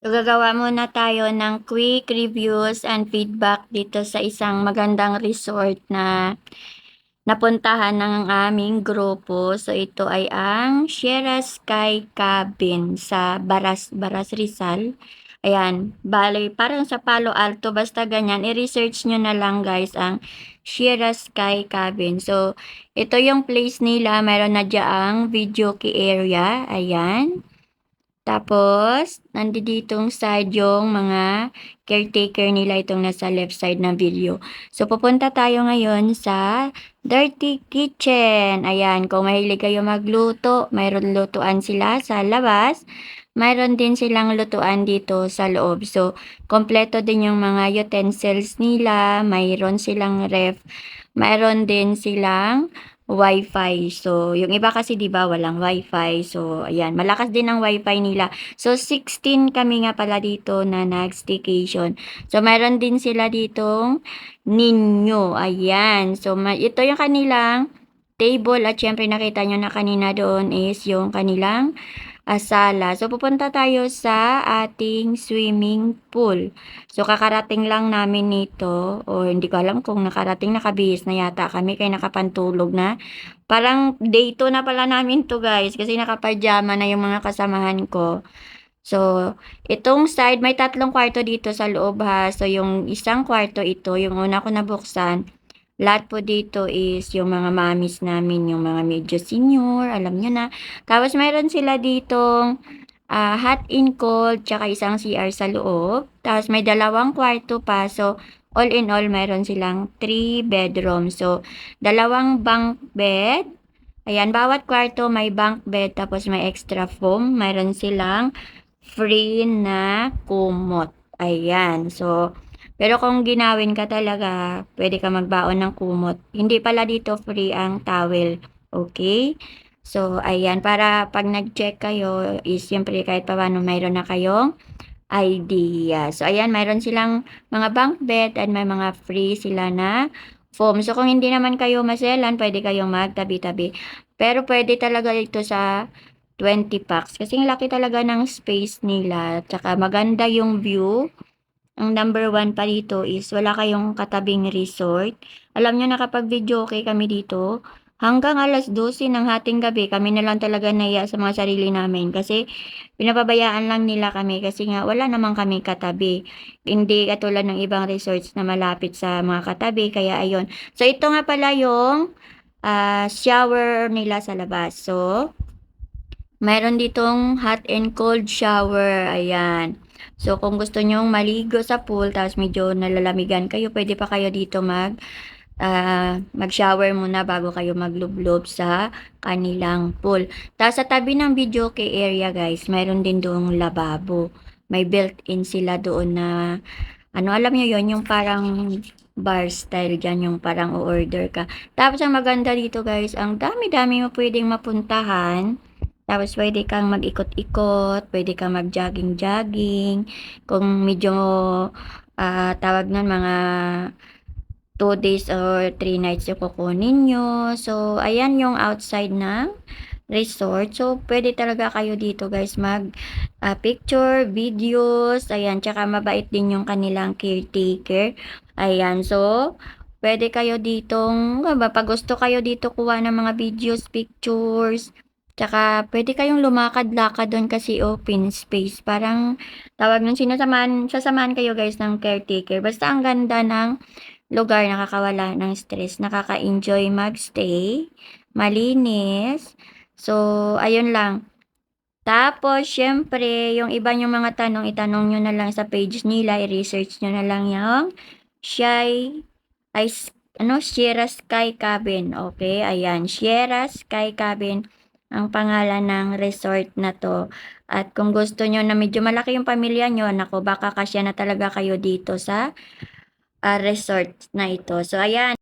So, gagawa muna tayo ng quick reviews and feedback dito sa isang magandang resort na napuntahan ng aming grupo. So, ito ay ang Sierra Sky Cabin sa Baras Rizal. Ayan, bale, parang sa Palo Alto, basta ganyan, i-research nyo na lang guys ang Sierra Sky Cabin. So, ito yung place nila, meron na dyang video key area, ayan. Tapos, nanditong side yung mga caretaker nila, itong nasa left side ng video. So, pupunta tayo ngayon sa Dirty Kitchen. Ayan, kung mahilig kayo magluto, mayroon lutuan sila sa labas. Mayroon din silang lutuan dito sa loob. So, kompleto din yung mga utensils nila. Mayroon silang ref. Mayroon din silang Wi-Fi. So, yung iba kasi 'di ba walang Wi-Fi. So, ayan, malakas din ang Wi-Fi nila. So, 16 kami nga pala dito na nag-staycation. So, mayroon din sila ditong Ninyo. Ayan. So, ito yung kanilang table at syempre nakita nyo na kanina doon is yung kanilang sala. So, pupunta tayo sa ating swimming pool. So, kakarating lang namin nito. O, hindi ko alam kung nakarating, nakabihis na yata kami kaya nakapantulog na. Parang day 2 na pala namin to guys kasi nakapajama na yung mga kasamahan ko. So, itong side, may 3 kwarto dito sa loob ha. So, yung isang kwarto ito, yung una ko nabuksan, lahat po dito is yung mga mommies namin, yung mga medyo senior, alam nyo na. Tapos, mayroon sila ditong hot and cold, tsaka isang CR sa loob. Tapos, may 2 kwarto pa. So, all in all, mayroon silang 3 bedrooms. So, 2 bunk bed. Ayan, bawat kwarto may bunk bed, tapos may extra foam. Mayroon silang free na kumot. Ayan. So, pero kung ginawin ka talaga, pwede ka magbaon ng kumot. Hindi pala dito free ang towel. Okay? So, ayan. Para pag nag-check kayo, is siyempre kahit pa paano mayroon na kayong idea. So, ayan. Mayroon silang mga bunk bed at may mga free sila na foam. So, kung hindi naman kayo maselan, pwede kayong magtabi-tabi. Pero pwede talaga ito sa 20 packs. Kasi ang laki talaga ng space nila. Tsaka maganda yung view. Ang number 1 pa dito is wala kayong katabing resort. Alam nyo na kapag video okay kami dito, hanggang alas 12 ng hating gabi, kami na lang talaga naiya sa mga sarili namin. Kasi pinapabayaan lang nila kami kasi nga wala naman kami katabi. Hindi katulad ng ibang resorts na malapit sa mga katabi. Kaya ayun. So ito nga pala yung shower nila sa labas. So, meron ditong hot and cold shower, ayan. So, kung gusto nyong maligo sa pool, tapos medyo nalalamigan kayo, pwede pa kayo dito mag-shower muna bago kayo maglublob sa kanilang pool. Tapos, sa tabi ng video kay area, guys, mayroon din doong lababo. May built-in sila doon na, alam nyo yon yung parang bar style dyan, yung parang o-order ka. Tapos, ang maganda dito, guys, ang dami-dami mo pwedeng mapuntahan. Tapos pwede kang mag-ikot-ikot, pwede kang mag-jogging-jogging. Kung medyo tawag nun mga 2 days or 3 nights yung kukunin nyo. So, ayan yung outside ng resort. So, pwede talaga kayo dito guys mag picture, videos, ayan, tsaka mabait din yung kanilang caretaker. Ayan, so, pwede kayo ditong, pag gusto kayo dito kuha ng mga videos, pictures, tsaka pwede kayong lumakad-lakad doon kasi open space. Parang tawag nun, sasamahan kayo guys ng caretaker. Basta ang ganda ng lugar, nakakawala ng stress, nakaka-enjoy magstay, malinis. So, ayun lang. Tapos, syempre, yung iba yung mga tanong, itanong nyo na lang sa page nila, i-research nyo na lang yung Shy, ay, Sierra Sky Cabin. Okay, ayan, Sierra Sky Cabin ang pangalan ng resort na to. At kung gusto nyo na medyo malaki yung pamilya nyo, nako, baka kasya na talaga kayo dito sa resort na ito. So, ayan.